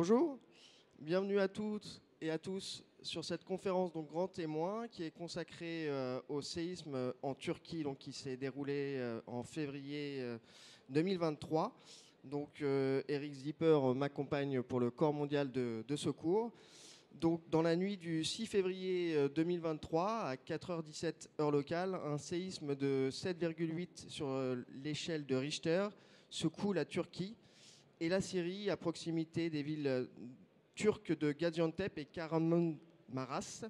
Bonjour, bienvenue à toutes et à tous sur cette conférence donc Grand Témoin qui est consacrée au séisme en Turquie donc, qui s'est déroulé en février 2023. Donc Eric Zipper m'accompagne pour le Corps mondial de secours. Donc dans la nuit du 6 février 2023 à 4h17 heure locale, un séisme de 7,8 sur l'échelle de Richter secoue la Turquie et la Syrie à proximité des villes turques de Gaziantep et Kahramanmaraş.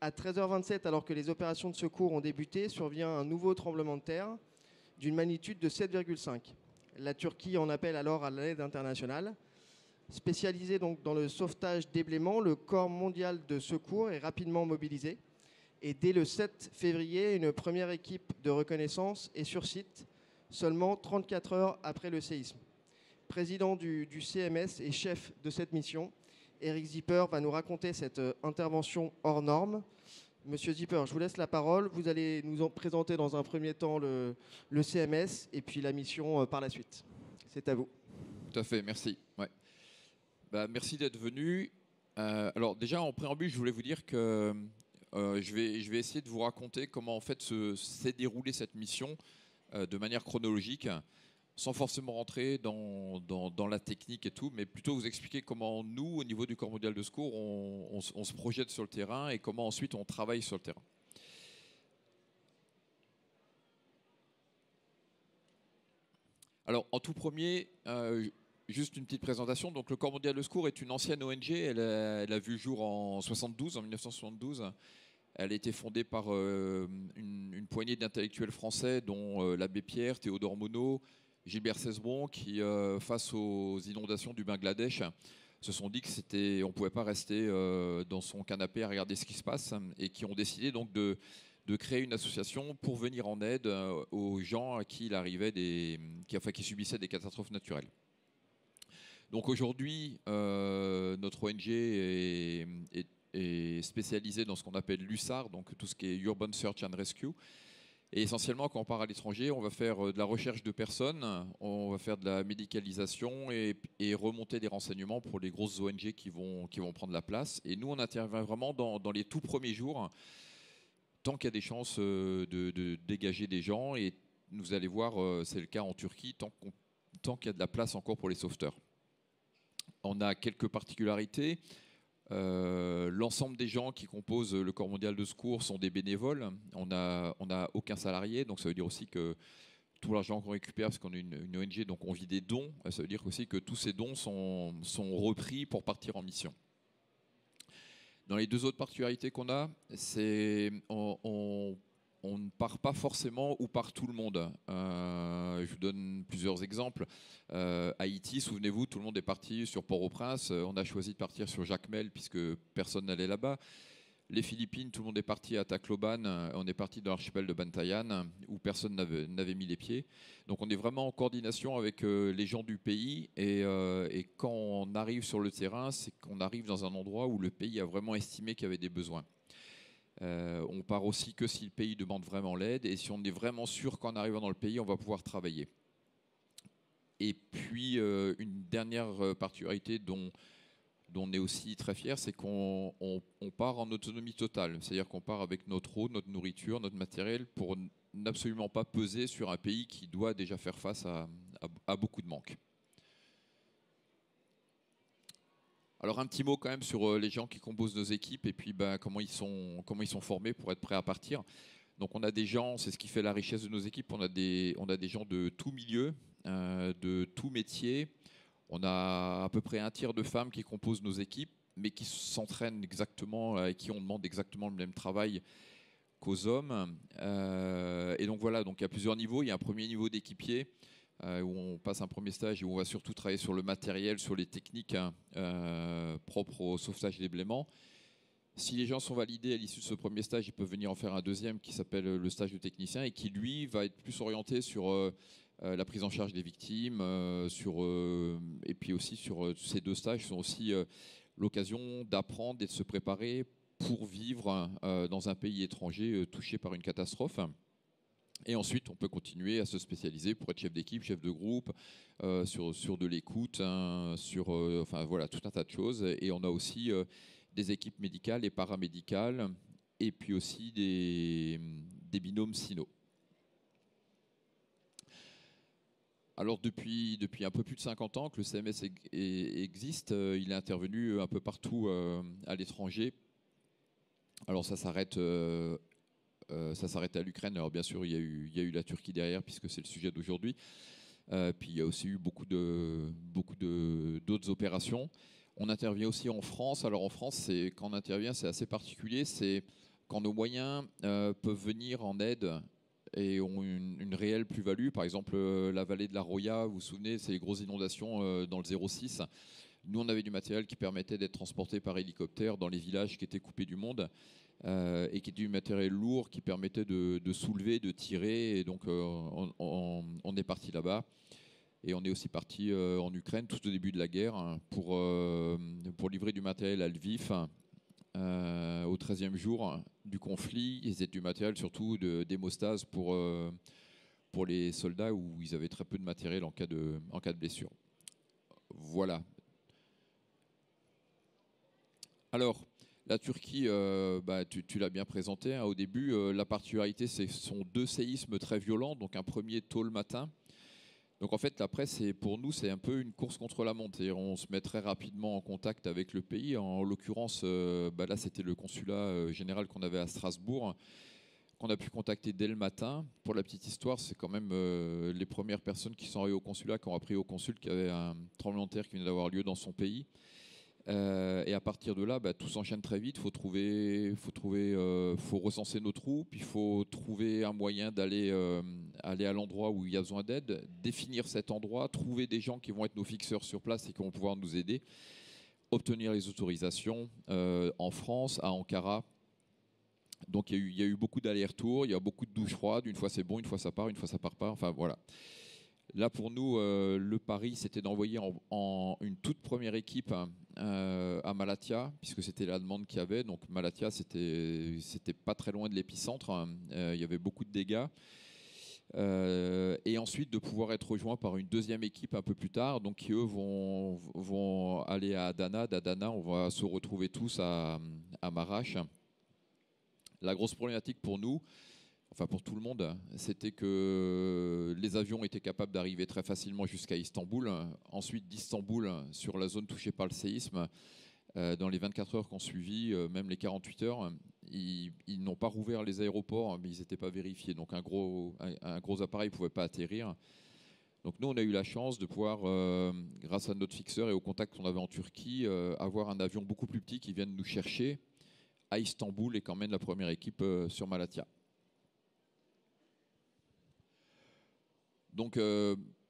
À 13h27, alors que les opérations de secours ont débuté, survient un nouveau tremblement de terre d'une magnitude de 7,5. La Turquie en appelle alors à l'aide internationale. Spécialisé donc dans le sauvetage d'ébléments, le Corps mondial de secours est rapidement mobilisé. Et dès le 7 février, une première équipe de reconnaissance est sur site, seulement 34 heures après le séisme. Président du CMS et chef de cette mission, Eric Zipper va nous raconter cette intervention hors norme. Monsieur Zipper, je vous laisse la parole. Vous allez nous en présenter dans un premier temps le CMS et puis la mission par la suite. C'est à vous. Tout à fait, merci. Ouais. Merci d'être venu. Alors déjà, en préambule, je voulais vous dire que je vais essayer de vous raconter comment en fait s'est déroulée cette mission de manière chronologique, sans forcément rentrer dans la technique et tout, mais plutôt vous expliquer comment nous, au niveau du Corps mondial de secours, on se projette sur le terrain et comment ensuite on travaille sur le terrain. Alors, en tout premier, juste une petite présentation. Donc, le Corps mondial de secours est une ancienne ONG. Elle a vu jour en 1972. Elle a été fondée par une poignée d'intellectuels français, dont l'abbé Pierre, Théodore Monod, Gilbert Cesbron, qui, face aux inondations du Bangladesh, se sont dit qu'on ne pouvait pas rester dans son canapé à regarder ce qui se passe, et qui ont décidé donc de créer une association pour venir en aide aux gens à qui il arrivait qui subissaient des catastrophes naturelles. Donc aujourd'hui, notre ONG est spécialisée dans ce qu'on appelle l'USAR, donc tout ce qui est Urban Search and Rescue. Et essentiellement, quand on part à l'étranger, on va faire de la recherche de personnes, on va faire de la médicalisation et remonter des renseignements pour les grosses ONG qui vont prendre la place. Et nous, on intervient vraiment dans les tout premiers jours, tant qu'il y a des chances de dégager des gens. Et vous allez voir, c'est le cas en Turquie, tant qu'il y a de la place encore pour les sauveteurs. On a quelques particularités. L'ensemble des gens qui composent le Corps mondial de secours sont des bénévoles. On n'a aucun salarié, donc ça veut dire aussi que tout l'argent qu'on récupère, parce qu'on est une ONG, donc on vit des dons, ça veut dire aussi que tous ces dons sont repris pour partir en mission. Dans les deux autres particularités qu'on a, c'est on ne part pas forcément où part tout le monde. Je vous donne plusieurs exemples. Haïti, souvenez-vous, tout le monde est parti sur Port-au-Prince. On a choisi de partir sur Jacmel puisque personne n'allait là-bas. Les Philippines, tout le monde est parti à Tacloban. On est parti dans l'archipel de Bantayan où personne n'avait mis les pieds. Donc on est vraiment en coordination avec les gens du pays. Et quand on arrive sur le terrain, c'est qu'on arrive dans un endroit où le pays a vraiment estimé qu'il y avait des besoins. On part aussi que si le pays demande vraiment l'aide et si on est vraiment sûr qu'en arrivant dans le pays, on va pouvoir travailler. Et puis, une dernière particularité dont on est aussi très fier, c'est qu'on part en autonomie totale. C'est-à-dire qu'on part avec notre eau, notre nourriture, notre matériel pour n'absolument pas peser sur un pays qui doit déjà faire face à beaucoup de manques. Alors un petit mot quand même sur les gens qui composent nos équipes et puis comment ils sont formés pour être prêts à partir. Donc on a des gens, c'est ce qui fait la richesse de nos équipes, on a des gens de tout milieu, de tout métier. On a à peu près un tiers de femmes qui composent nos équipes, mais qui s'entraînent exactement et qui on demande exactement le même travail qu'aux hommes. Et donc voilà, donc il y a plusieurs niveaux. Il y a un premier niveau d'équipier, où on passe un premier stage et où on va surtout travailler sur le matériel, sur les techniques propres au sauvetage d'ébléments. Si les gens sont validés à l'issue de ce premier stage, ils peuvent venir en faire un deuxième qui s'appelle le stage de technicien et qui, lui, va être plus orienté sur la prise en charge des victimes, et puis aussi sur ces deux stages sont aussi l'occasion d'apprendre et de se préparer pour vivre dans un pays étranger touché par une catastrophe. Et ensuite, on peut continuer à se spécialiser pour être chef d'équipe, chef de groupe, sur de l'écoute, hein, enfin voilà, tout un tas de choses. Et on a aussi des équipes médicales et paramédicales, et puis aussi des binômes sino. Alors depuis un peu plus de 50 ans que le CMS existe, il est intervenu un peu partout à l'étranger. Alors ça s'arrête à l'Ukraine. Alors bien sûr, il y a eu la Turquie derrière, puisque c'est le sujet d'aujourd'hui. Puis il y a aussi eu beaucoup d'autres opérations. On intervient aussi en France. Alors en France, quand on intervient, c'est assez particulier. C'est quand nos moyens peuvent venir en aide et ont une réelle plus-value. Par exemple, la vallée de la Roya, vous vous souvenez, c'est les grosses inondations dans le 06. Nous, on avait du matériel qui permettait d'être transporté par hélicoptère dans les villages qui étaient coupés du monde. Et qui était du matériel lourd qui permettait de soulever, de tirer. Et donc, on est parti là-bas. Et on est aussi parti en Ukraine tout au début de la guerre, hein, pour livrer du matériel à Lviv au 13e jour du conflit. Et c'était du matériel surtout d'hémostase pour les soldats où ils avaient très peu de matériel en cas de blessure. Voilà. Alors, la Turquie, tu l'as bien présenté hein, au début. La particularité, c'est que ce sont 2 séismes très violents. Donc un premier tôt le matin. Donc en fait, après, pour nous, c'est un peu une course contre la montre. On se met très rapidement en contact avec le pays. En l'occurrence, là, c'était le consulat général qu'on avait à Strasbourg, qu'on a pu contacter dès le matin. Pour la petite histoire, c'est quand même les premières personnes qui sont arrivées au consulat, qui ont appris au consul qu'il y avait un tremblement de terre qui venait d'avoir lieu dans son pays. Et à partir de là, tout s'enchaîne très vite. Faut recenser nos troupes. Il faut trouver un moyen d'aller aller à l'endroit où il y a besoin d'aide, définir cet endroit, trouver des gens qui vont être nos fixeurs sur place et qui vont pouvoir nous aider, obtenir les autorisations en France, à Ankara. Donc il y a eu beaucoup d'allers-retours, il y a beaucoup de douches froides. Une fois c'est bon, une fois ça part, une fois ça part pas. Enfin voilà. Là, pour nous, le pari, c'était d'envoyer une toute première équipe à Malatya, puisque c'était la demande qu'il y avait. Donc Malatya, c'était pas très loin de l'épicentre. Il y avait beaucoup de dégâts. Et ensuite, de pouvoir être rejoint par une deuxième équipe un peu plus tard, donc qui, eux, vont aller à Adana. D'Adana, on va se retrouver tous à Maraş. La grosse problématique pour nous, enfin pour tout le monde, c'était que les avions étaient capables d'arriver très facilement jusqu'à Istanbul. Ensuite, d'Istanbul, sur la zone touchée par le séisme, dans les 24 heures qui ont suivi, même les 48 heures, ils n'ont pas rouvert les aéroports, mais ils n'étaient pas vérifiés. Donc un gros appareil ne pouvait pas atterrir. Donc nous, on a eu la chance de pouvoir, grâce à notre fixeur et au contact qu'on avait en Turquie, avoir un avion beaucoup plus petit qui vienne nous chercher à Istanbul et qu'emmène la première équipe sur Malatya. Donc,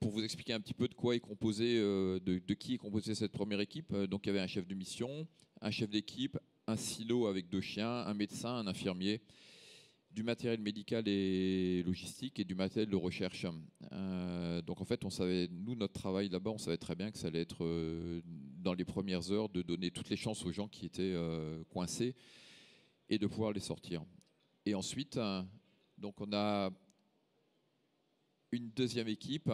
pour vous expliquer un petit peu de quoi est composé, de qui est composée cette première équipe, donc il y avait un chef de mission, un chef d'équipe, un silo avec 2 chiens, un médecin, un infirmier, du matériel médical et logistique et du matériel de recherche. Donc en fait, on savait, nous, notre travail là-bas, on savait très bien que ça allait être dans les premières heures de donner toutes les chances aux gens qui étaient coincés et de pouvoir les sortir. Et ensuite, donc on a une deuxième équipe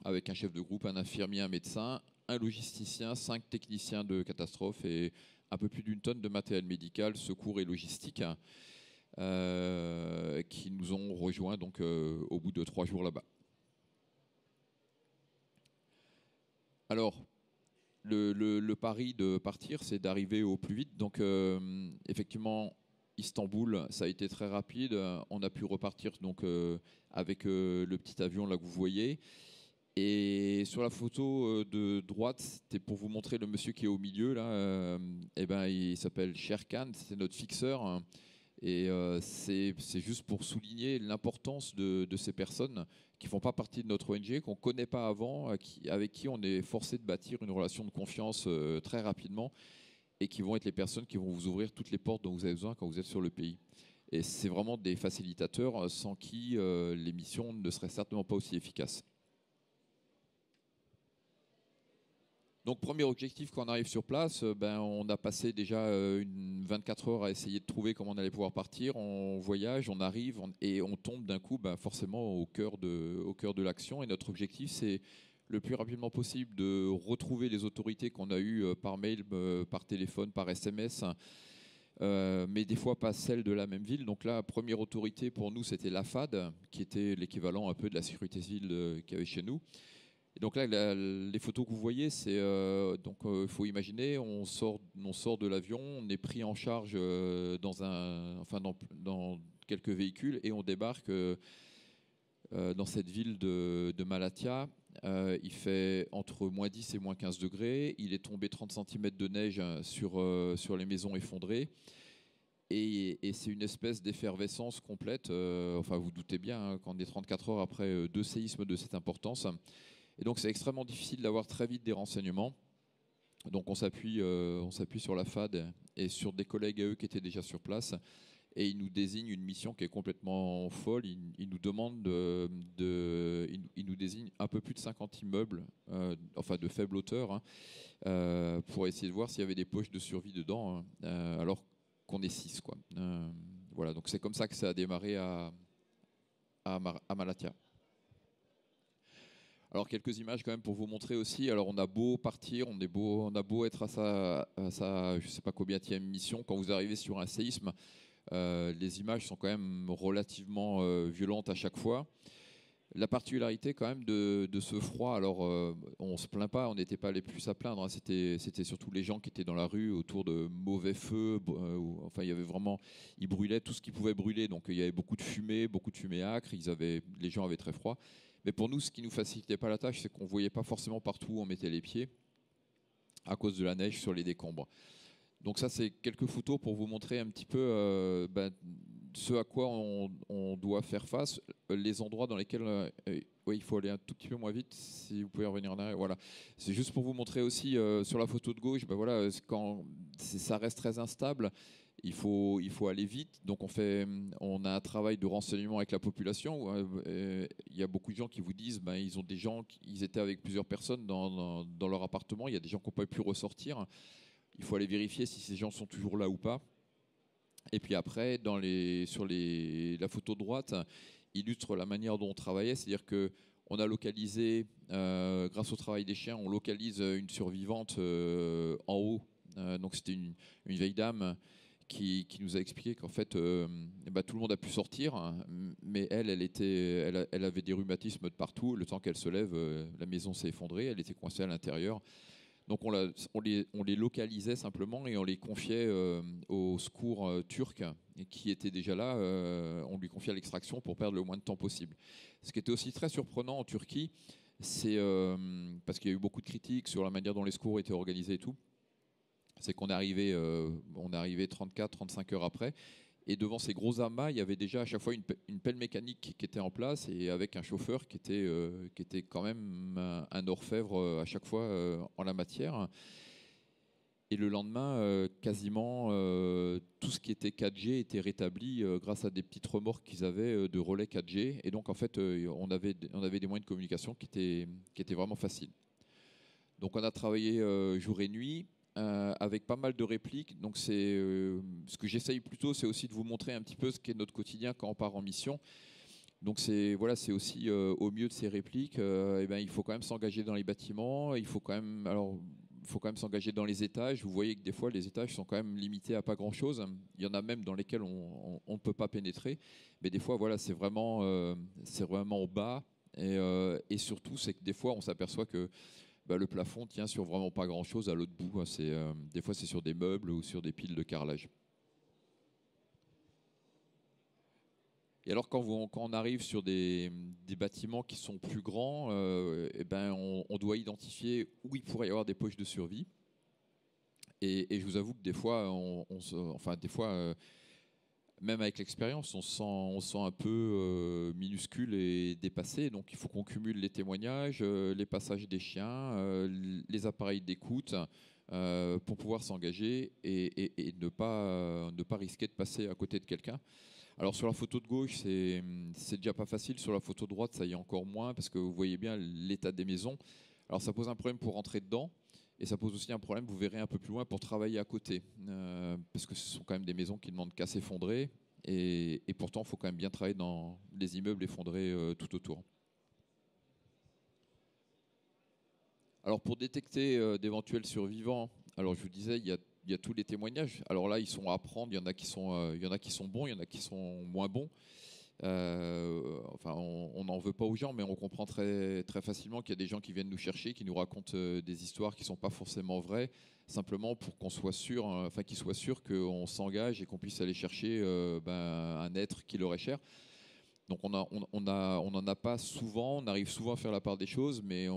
avec un chef de groupe, un infirmier, un médecin, un logisticien, 5 techniciens de catastrophe et un peu plus d'1 tonne de matériel médical, secours et logistique qui nous ont rejoints donc, au bout de 3 jours là-bas. Alors, le pari de partir, c'est d'arriver au plus vite. Donc, effectivement, Istanbul, ça a été très rapide. On a pu repartir donc, avec le petit avion là que vous voyez. Et sur la photo de droite, c'était pour vous montrer le monsieur qui est au milieu là. Il s'appelle Sherkan, c'est notre fixeur. Hein. Et c'est juste pour souligner l'importance de ces personnes qui ne font pas partie de notre ONG, qu'on ne connaît pas avant, avec qui on est forcé de bâtir une relation de confiance très rapidement et qui vont être les personnes qui vont vous ouvrir toutes les portes dont vous avez besoin quand vous êtes sur le pays. Et c'est vraiment des facilitateurs sans qui les missions ne seraient certainement pas aussi efficaces. Donc premier objectif quand on arrive sur place, on a passé déjà 24 heures à essayer de trouver comment on allait pouvoir partir. On voyage, on arrive et on tombe d'un coup forcément au cœur de l'action. Et notre objectif, c'est le plus rapidement possible de retrouver les autorités qu'on a eues par mail, par téléphone, par SMS, mais des fois pas celles de la même ville. Donc là, première autorité pour nous, c'était la FAD, qui était l'équivalent un peu de la sécurité civile qu'il y avait chez nous. Et donc là, les photos que vous voyez, c'est il faut imaginer, on sort de l'avion, on est pris en charge dans quelques véhicules et on débarque dans cette ville de Malatya. Il fait entre moins 10 et moins 15 degrés. Il est tombé 30 cm de neige sur les maisons effondrées. Et c'est une espèce d'effervescence complète. Vous doutez bien, hein, quand on est 34 heures après deux séismes de cette importance. Et donc c'est extrêmement difficile d'avoir très vite des renseignements. Donc on s'appuie sur la FAD et sur des collègues à eux qui étaient déjà sur place. Et ils nous désignent une mission qui est complètement folle. Ils nous demandent ils nous désignent un peu plus de 50 immeubles, de faible hauteur, hein, pour essayer de voir s'il y avait des poches de survie dedans, hein, alors qu'on est 6, quoi. Voilà, donc c'est comme ça que ça a démarré à Malatya. Alors quelques images quand même pour vous montrer aussi. Alors on a beau partir, on a beau être à sa je sais pas combienième mission, quand vous arrivez sur un séisme, les images sont quand même relativement violentes à chaque fois. La particularité quand même de ce froid, alors on se plaint pas, on n'était pas les plus à plaindre, hein. C'était surtout les gens qui étaient dans la rue autour de mauvais feux, il y avait vraiment, ils brûlaient tout ce qui pouvait brûler, donc il y avait beaucoup de fumée âcre, les gens avaient très froid. Mais pour nous, ce qui nous facilitait pas la tâche, c'est qu'on voyait pas forcément partout où on mettait les pieds à cause de la neige sur les décombres. Donc ça, c'est quelques photos pour vous montrer un petit peu ce à quoi on doit faire face, les endroits dans lesquels... oui, il faut aller un tout petit peu moins vite, si vous pouvez revenir en arrière. Voilà. C'est juste pour vous montrer aussi, sur la photo de gauche, quand ça reste très instable, il faut aller vite. Donc on a un travail de renseignement avec la population. Il y a beaucoup de gens qui vous disent ils étaient avec plusieurs personnes dans leur appartement. Il y a des gens qui n'ont pas pu ressortir. Il faut aller vérifier si ces gens sont toujours là ou pas. Et puis après, la photo de droite illustre la manière dont on travaillait. C'est-à-dire qu'on a localisé, grâce au travail des chiens, on localise une survivante en haut. Donc c'était une vieille dame qui nous a expliqué qu'en fait, tout le monde a pu sortir, hein, mais elle avait des rhumatismes de partout. Le temps qu'elle se lève, la maison s'est effondrée. Elle était coincée à l'intérieur. Donc on les localisait simplement et on les confiait au secours turc qui était déjà là. On lui confiait l'extraction pour perdre le moins de temps possible. Ce qui était aussi très surprenant en Turquie, c'est parce qu'il y a eu beaucoup de critiques sur la manière dont les secours étaient organisés et tout, c'est qu'on est arrivé 34-35 heures après. Et devant ces gros amas, il y avait déjà à chaque fois une pelle mécanique qui était en place et avec un chauffeur qui était quand même un orfèvre à chaque fois en la matière. Et le lendemain, quasiment tout ce qui était 4G était rétabli grâce à des petites remorques qu'ils avaient de relais 4G. Et donc en fait, on avait des moyens de communication qui étaient vraiment faciles. Donc on a travaillé jour et nuit. Avec pas mal de répliques. Donc ce que j'essaye plutôt, c'est aussi de vous montrer un petit peu ce qu'est notre quotidien quand on part en mission. Donc c'est aussi au milieu de ces répliques, il faut quand même s'engager dans les bâtiments, il faut quand même s'engager dans les étages. Vous voyez que des fois les étages sont quand même limités à pas grand chose. Il y en a même dans lesquels on ne peut pas pénétrer, mais des fois c'est vraiment au bas et surtout c'est que des fois on s'aperçoit que le plafond tient sur vraiment pas grand-chose à l'autre bout. Des fois, c'est sur des meubles ou sur des piles de carrelage. Et alors, quand on arrive sur des bâtiments qui sont plus grands, on doit identifier où il pourrait y avoir des poches de survie. Et je vous avoue que des fois, même avec l'expérience, on se sent un peu minuscule et dépassé. Donc il faut qu'on cumule les témoignages, les passages des chiens, les appareils d'écoute pour pouvoir s'engager et ne pas risquer de passer à côté de quelqu'un. Alors sur la photo de gauche, c'est déjà pas facile. Sur la photo de droite, ça y est encore moins parce que vous voyez bien l'état des maisons. Alors ça pose un problème pour rentrer dedans. Et ça pose aussi un problème, vous verrez un peu plus loin, pour travailler à côté. Parce que ce sont quand même des maisons qui ne demandent qu'à s'effondrer. Et pourtant, il faut quand même bien travailler dans les immeubles effondrés tout autour. Alors pour détecter d'éventuels survivants, alors je vous disais, il y a tous les témoignages. Alors là, ils sont à prendre, il y en a qui sont bons, il y en a qui sont moins bons. Enfin, on n'en veut pas aux gens, mais on comprend très, très facilement qu'il y a des gens qui viennent nous chercher, qui nous racontent des histoires qui ne sont pas forcément vraies, simplement pour qu'on soit sûr, enfin qu'ils soient sûrs qu'on s'engage et qu'on puisse aller chercher un être qui leur est cher. Donc on n'en a pas souvent, on arrive souvent à faire la part des choses, mais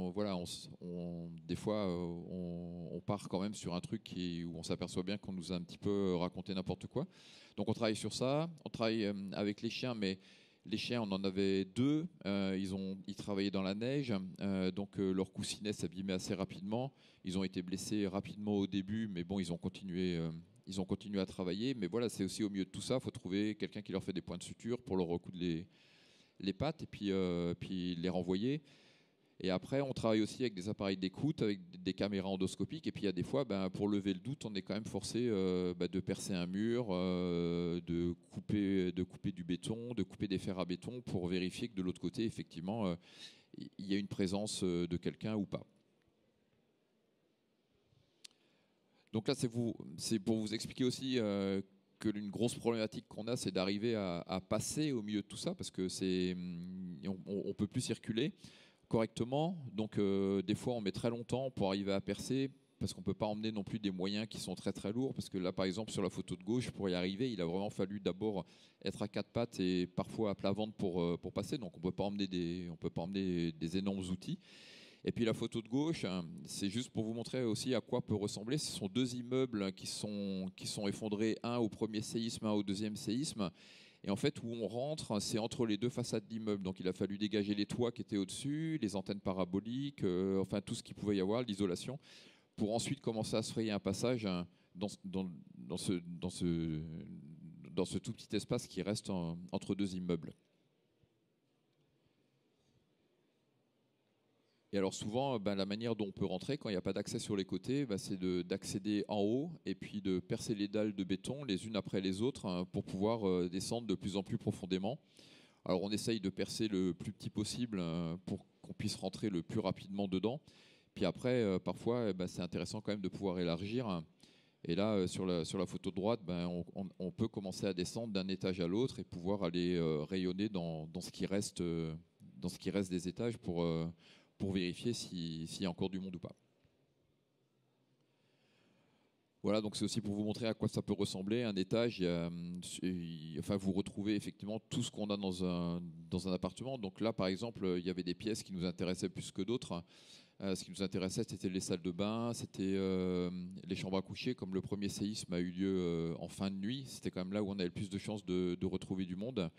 des fois on part quand même sur un truc où on s'aperçoit bien qu'on nous a un petit peu raconté n'importe quoi. Donc on travaille sur ça, on travaille avec les chiens, mais les chiens on en avait deux, ils travaillaient dans la neige, donc leur coussinet s'abîmait assez rapidement, ils ont été blessés rapidement au début, mais bon ils ont continué à travailler, mais voilà, c'est aussi au milieu de tout ça, il faut trouver quelqu'un qui leur fait des points de suture pour leur recoudre les pattes et puis les renvoyer. Et après, on travaille aussi avec des appareils d'écoute, avec des caméras endoscopiques. Et puis il y a des fois, pour lever le doute, on est quand même forcé de percer un mur, de couper du béton, de couper des fers à béton pour vérifier que de l'autre côté, effectivement, il y a une présence de quelqu'un ou pas. Donc là, c'est pour vous expliquer aussi que l'une grosse problématique qu'on a, c'est d'arriver à passer au milieu de tout ça, parce que on peut plus circuler correctement. Donc des fois, on met très longtemps pour arriver à percer, parce qu'on peut pas emmener non plus des moyens qui sont très très lourds. Parce que là, par exemple, sur la photo de gauche, pour y arriver, il a vraiment fallu d'abord être à quatre pattes et parfois à plat ventre pour passer. Donc on peut pas emmener des énormes outils. Et puis la photo de gauche, c'est juste pour vous montrer aussi à quoi peut ressembler. Ce sont deux immeubles qui sont effondrés, un au premier séisme, un au deuxième séisme. Et en fait, où on rentre, c'est entre les deux façades d'immeubles. Donc il a fallu dégager les toits qui étaient au-dessus, les antennes paraboliques, enfin tout ce qu'il pouvait y avoir, l'isolation, pour ensuite commencer à se frayer un passage dans ce tout petit espace qui reste entre deux immeubles. Et alors souvent, la manière dont on peut rentrer quand il n'y a pas d'accès sur les côtés, c'est d'accéder en haut et puis de percer les dalles de béton les unes après les autres pour pouvoir descendre de plus en plus profondément. Alors on essaye de percer le plus petit possible pour qu'on puisse rentrer le plus rapidement dedans. Puis après, parfois, c'est intéressant quand même de pouvoir élargir. Et là, sur la photo de droite, on peut commencer à descendre d'un étage à l'autre et pouvoir aller rayonner dans ce qui reste des étages pour vérifier s'il y a encore du monde ou pas. Voilà, donc c'est aussi pour vous montrer à quoi ça peut ressembler. Un étage, vous retrouvez effectivement tout ce qu'on a dans un appartement. Donc là, par exemple, il y avait des pièces qui nous intéressaient plus que d'autres. Ce qui nous intéressait, c'était les salles de bain, c'était les chambres à coucher, comme le premier séisme a eu lieu en fin de nuit. C'était quand même là où on avait le plus de chances de retrouver du monde.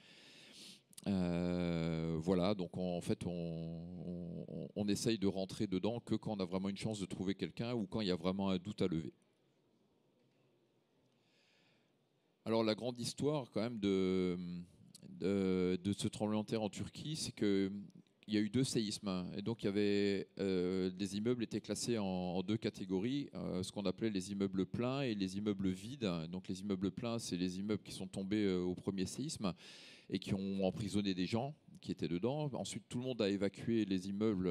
Voilà, donc en fait, on essaye de rentrer dedans que quand on a vraiment une chance de trouver quelqu'un ou quand il y a vraiment un doute à lever. Alors la grande histoire quand même de ce tremblement de terre en Turquie, c'est qu'il y a eu deux séismes. Et donc il y avait les immeubles étaient classés en deux catégories, ce qu'on appelait les immeubles pleins et les immeubles vides. Donc les immeubles pleins, c'est les immeubles qui sont tombés au premier séisme et qui ont emprisonné des gens qui étaient dedans. Ensuite, tout le monde a évacué les immeubles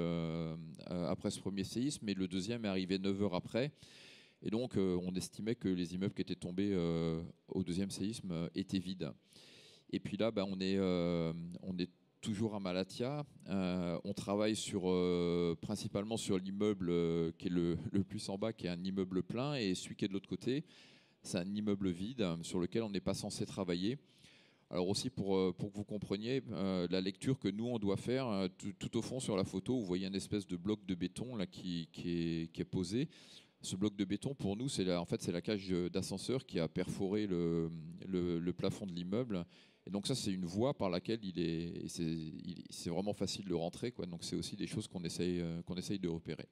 après ce premier séisme, mais le deuxième est arrivé 9 heures après. Et donc, on estimait que les immeubles qui étaient tombés au deuxième séisme étaient vides. Et puis là, on est toujours à Malatya. On travaille principalement sur l'immeuble qui est le plus en bas, qui est un immeuble plein, et celui qui est de l'autre côté, c'est un immeuble vide sur lequel on n'est pas censé travailler. Alors aussi pour que vous compreniez la lecture que nous on doit faire, tout au fond sur la photo, vous voyez une espèce de bloc de béton là qui est posé. Ce bloc de béton pour nous c'est la cage d'ascenseur qui a perforé le plafond de l'immeuble. Et donc ça c'est une voie par laquelle c'est vraiment facile de rentrer, quoi. Donc c'est aussi des choses qu'on essaye de repérer.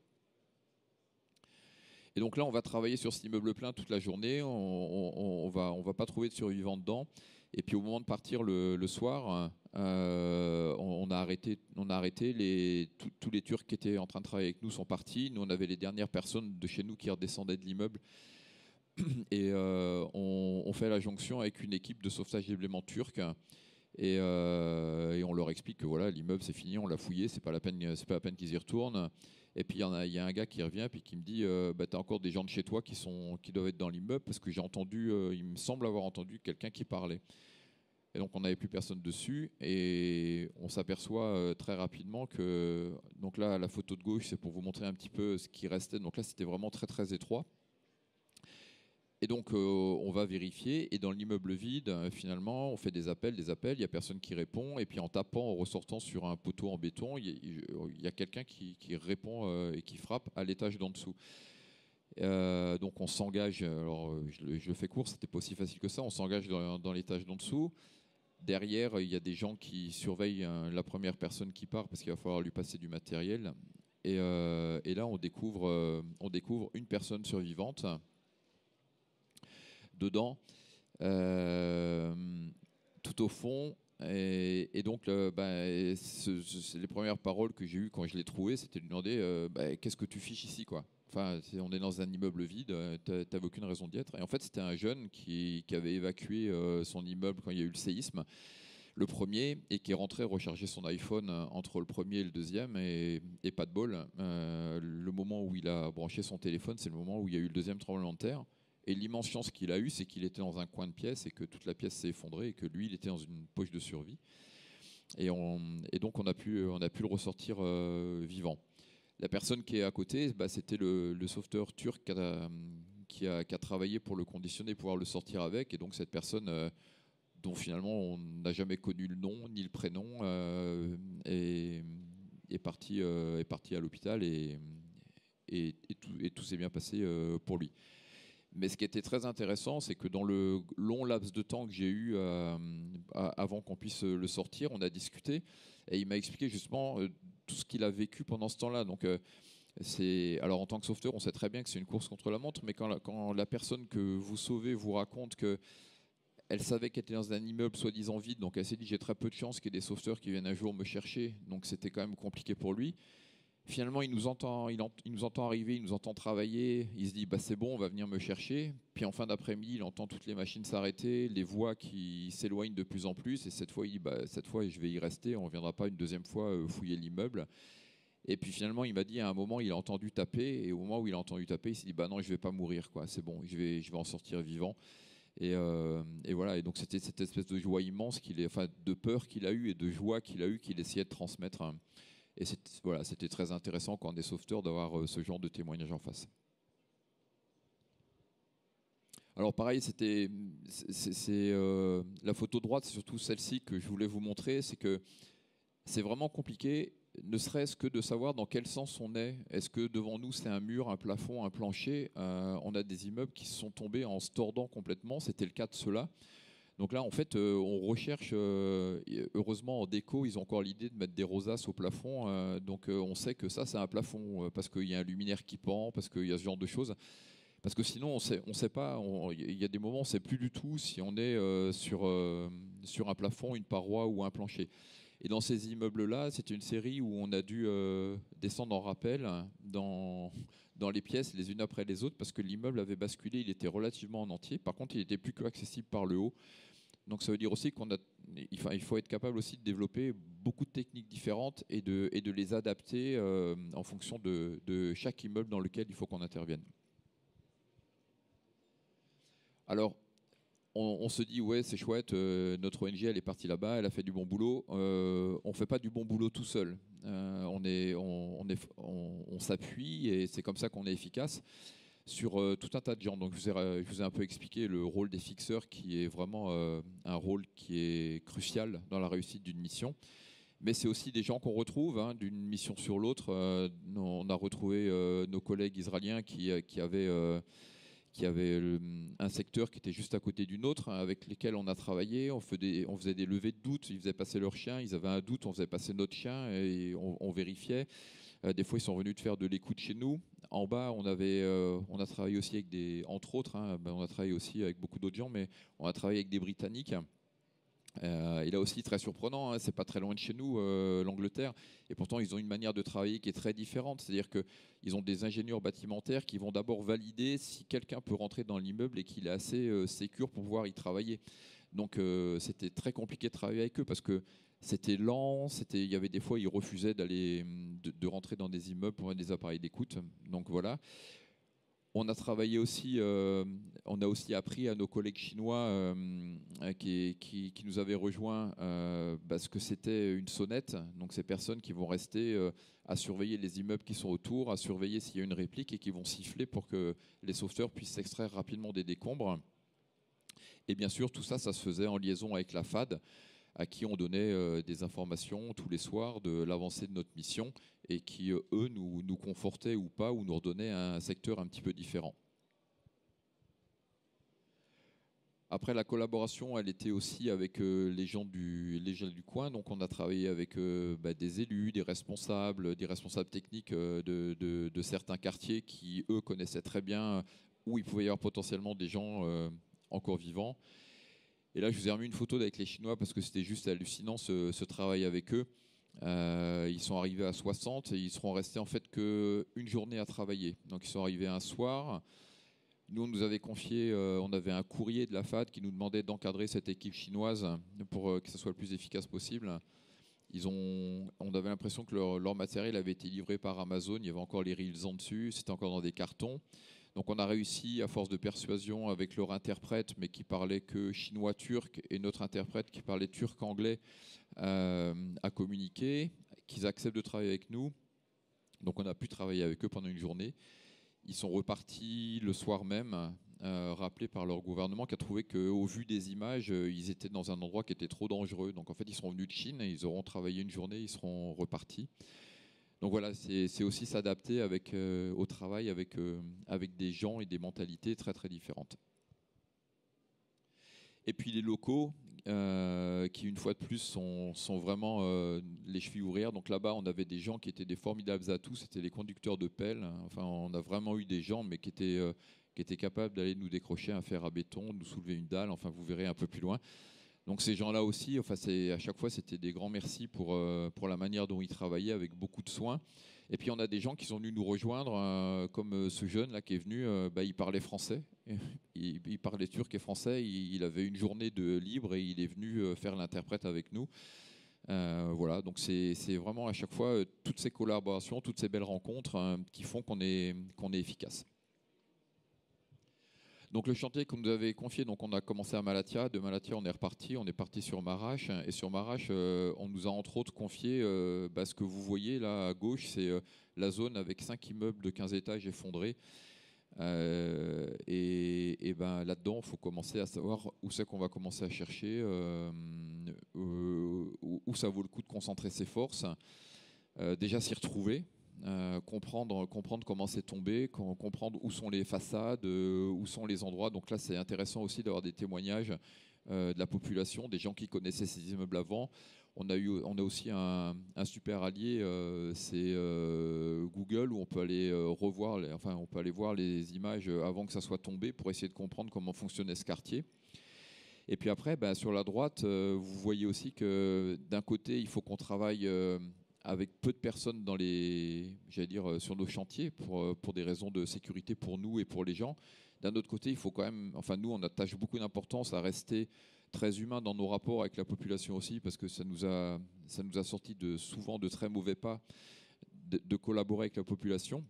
Et donc là, on va travailler sur cet immeuble plein toute la journée. On va pas trouver de survivants dedans. Et puis au moment de partir le soir, on a arrêté tous les Turcs qui étaient en train de travailler avec nous sont partis. Nous, on avait les dernières personnes de chez nous qui redescendaient de l'immeuble. Et on fait la jonction avec une équipe de sauvetage d'éléments turcs. Et on leur explique que voilà, l'immeuble c'est fini, on l'a fouillé, c'est pas la peine qu'ils y retournent. Et puis il y a un gars qui revient puis qui me dit t'as encore des gens de chez toi qui doivent être dans l'immeuble parce que j'ai entendu, il me semble avoir entendu quelqu'un qui parlait. Et donc on n'avait plus personne dessus et on s'aperçoit très rapidement que donc là la photo de gauche c'est pour vous montrer un petit peu ce qui restait. Donc là c'était vraiment très très étroit. Et donc, on va vérifier. Et dans l'immeuble vide, finalement, on fait des appels. Il n'y a personne qui répond. Et puis, en tapant, en ressortant sur un poteau en béton, il y a quelqu'un qui répond et qui frappe à l'étage d'en dessous. Donc, on s'engage. Alors, je le fais court, c'était pas aussi facile que ça. On s'engage dans l'étage d'en dessous. Derrière, il y a des gens qui surveillent la première personne qui part parce qu'il va falloir lui passer du matériel. Et là, on découvre une personne survivante dedans, tout au fond. Et donc, les premières paroles que j'ai eues quand je l'ai trouvé, c'était de lui demander qu'est-ce que tu fiches ici, quoi. Enfin, on est dans un immeuble vide, t'avais aucune raison d'y être. Et en fait, c'était un jeune qui avait évacué son immeuble quand il y a eu le séisme, le premier, et qui est rentré recharger son iPhone entre le premier et le deuxième, et pas de bol. Le moment où il a branché son téléphone, c'est le moment où il y a eu le deuxième tremblement de terre. Et l'immense chance qu'il a eue, c'est qu'il était dans un coin de pièce et que toute la pièce s'est effondrée et que lui, il était dans une poche de survie. Et donc, on a pu le ressortir vivant. La personne qui est à côté, c'était le sauveteur turc qui a travaillé pour le conditionner, pouvoir le sortir avec. Et donc, cette personne, dont finalement on n'a jamais connu le nom ni le prénom, est partie à l'hôpital et tout s'est bien passé pour lui. Mais ce qui était très intéressant, c'est que dans le long laps de temps que j'ai eu avant qu'on puisse le sortir, on a discuté et il m'a expliqué justement tout ce qu'il a vécu pendant ce temps-là. Donc, alors en tant que sauveteur, on sait très bien que c'est une course contre la montre, mais quand la personne que vous sauvez vous raconte qu'elle savait qu'elle était dans un immeuble soi-disant vide, donc elle s'est dit j'ai très peu de chance qu'il y ait des sauveteurs qui viennent un jour me chercher, donc c'était quand même compliqué pour lui. Finalement, il nous entend arriver, il nous entend travailler, il se dit c'est bon, on va venir me chercher. Puis en fin d'après-midi, il entend toutes les machines s'arrêter, les voix qui s'éloignent de plus en plus. Et cette fois, il dit cette fois, je vais y rester, on ne reviendra pas une deuxième fois fouiller l'immeuble. Et puis finalement, il m'a dit à un moment, il a entendu taper. Et au moment où il a entendu taper, il s'est dit non, je ne vais pas mourir, quoi. C'est bon, je vais en sortir vivant. Et voilà. Et donc c'était cette espèce de joie immense de peur qu'il a eue et de joie qu'il a eue, qu'il essayait de transmettre. Et c'était très intéressant quand on est sauveteur d'avoir ce genre de témoignage en face. Alors pareil, la photo droite, c'est surtout celle-ci que je voulais vous montrer, c'est que c'est vraiment compliqué, ne serait-ce que de savoir dans quel sens on est. Est-ce que devant nous c'est un mur, un plafond, un plancher? On a des immeubles qui se sont tombés en se tordant complètement, c'était le cas de ceux-là. Donc là, en fait, on recherche, heureusement en déco, ils ont encore l'idée de mettre des rosaces au plafond. Donc on sait que ça, c'est un plafond, parce qu'il y a un luminaire qui pend, parce qu'il y a ce genre de choses. Parce que sinon, on sait pas, il y a des moments, on ne sait plus du tout si on est sur un plafond, une paroi ou un plancher. Et dans ces immeubles-là, c'était une série où on a dû descendre en rappel dans les pièces les unes après les autres, parce que l'immeuble avait basculé, il était relativement en entier. Par contre, il n'était plus qu'accessible par le haut. Donc ça veut dire aussi il faut être capable aussi de développer beaucoup de techniques différentes et de les adapter en fonction de chaque immeuble dans lequel il faut qu'on intervienne. Alors, on se dit ouais, c'est chouette, notre ONG elle est partie là-bas, elle a fait du bon boulot. On fait pas du bon boulot tout seul. On s'appuie et c'est comme ça qu'on est efficace sur tout un tas de gens. Donc je vous ai un peu expliqué le rôle des fixeurs, qui est vraiment un rôle qui est crucial dans la réussite d'une mission. Mais c'est aussi des gens qu'on retrouve d'une mission sur l'autre. On a retrouvé nos collègues israéliens qui avaient un secteur qui était juste à côté d'une autre, avec lesquels on a travaillé. On faisait des levées de doute, ils faisaient passer leur chien, ils avaient un doute, on faisait passer notre chien et on vérifiait. Des fois, ils sont venus de faire de l'écoute chez nous. En bas, on a travaillé aussi avec entre autres, on a travaillé aussi avec beaucoup d'autres gens, mais on a travaillé avec des Britanniques Et là aussi, très surprenant, hein, c'est pas très loin de chez nous, l'Angleterre, et pourtant ils ont une manière de travailler qui est très différente. C'est-à-dire qu'ils ont des ingénieurs bâtimentaires qui vont d'abord valider si quelqu'un peut rentrer dans l'immeuble et qu'il est assez sécure pour pouvoir y travailler. Donc c'était très compliqué de travailler avec eux parce que c'était lent, il y avait des fois ils refusaient de rentrer dans des immeubles pour mettre des appareils d'écoute. Donc voilà. On a travaillé aussi, on a aussi appris à nos collègues chinois qui nous avaient rejoints parce que c'était une sonnette. Donc ces personnes qui vont rester à surveiller les immeubles qui sont autour, à surveiller s'il y a une réplique et qui vont siffler pour que les sauveteurs puissent s'extraire rapidement des décombres. Et bien sûr, tout ça, ça se faisait en liaison avec la FAD, à qui on donnait des informations tous les soirs de l'avancée de notre mission et qui, eux, nous confortaient ou pas, ou nous redonnaient un secteur un petit peu différent. Après, la collaboration, elle était aussi avec les gens du coin. Donc, on a travaillé avec des élus, des responsables techniques de certains quartiers qui, eux, connaissaient très bien où il pouvait y avoir potentiellement des gens encore vivants. Et là, je vous ai remis une photo avec les Chinois parce que c'était juste hallucinant ce travail avec eux. Ils sont arrivés à 60 et ils seront restés en fait qu'une journée à travailler. Donc, ils sont arrivés un soir. Nous, on nous avait confié, on avait un courrier de la FAD qui nous demandait d'encadrer cette équipe chinoise pour que ce soit le plus efficace possible. On avait l'impression que leur matériel avait été livré par Amazon. Il y avait encore les reels en dessus, c'était encore dans des cartons. Donc on a réussi, à force de persuasion, avec leur interprète, mais qui parlait que chinois-turc, et notre interprète qui parlait turc-anglais, à communiquer, qu'ils acceptent de travailler avec nous. Donc on a pu travailler avec eux pendant une journée. Ils sont repartis le soir même, rappelés par leur gouvernement qui a trouvé qu'au vu des images, ils étaient dans un endroit qui était trop dangereux. Donc en fait, ils seront venus de Chine, et ils auront travaillé une journée, ils seront repartis. Donc voilà, c'est aussi s'adapter au travail avec des gens et des mentalités très très différentes. Et puis les locaux, qui une fois de plus sont vraiment les chevilles ouvrières. Donc là-bas, on avait des gens qui étaient des formidables atouts, c'était les conducteurs de pelle. Enfin, on a vraiment eu des gens, mais qui étaient capables d'aller nous décrocher un fer à béton, nous soulever une dalle. Enfin, vous verrez un peu plus loin. Donc ces gens-là aussi, enfin, à chaque fois, c'était des grands merci pour la manière dont ils travaillaient avec beaucoup de soin. Et puis on a des gens qui sont venus nous rejoindre, comme ce jeune là qui est venu, il parlait français, il parlait turc et français, il avait une journée de libre et il est venu faire l'interprète avec nous. Voilà, donc c'est vraiment à chaque fois toutes ces collaborations, toutes ces belles rencontres qui font qu'on est efficace. Donc le chantier qu'on nous avait confié, donc on a commencé à Malatya. De Malatya, on est parti sur Marache. Et sur Marache, on nous a entre autres confié ce que vous voyez là à gauche, c'est la zone avec 5 immeubles de 15 étages effondrés. Et là-dedans, il faut commencer à savoir où c'est qu'on va commencer à chercher, où ça vaut le coup de concentrer ses forces, déjà s'y retrouver. Comprendre comment c'est tombé, comprendre où sont les façades, où sont les endroits. Donc là, c'est intéressant aussi d'avoir des témoignages de la population, des gens qui connaissaient ces immeubles avant. On a aussi un super allié, c'est Google, où on peut aller on peut aller voir les images avant que ça soit tombé pour essayer de comprendre comment fonctionnait ce quartier. Et puis après, sur la droite, vous voyez aussi que d'un côté, il faut qu'on travaille avec peu de personnes sur nos chantiers pour des raisons de sécurité pour nous et pour les gens. D'un autre côté, il faut quand même, nous, on attache beaucoup d'importance à rester très humain dans nos rapports avec la population aussi, parce que ça nous a sorti souvent de très mauvais pas de collaborer avec la population.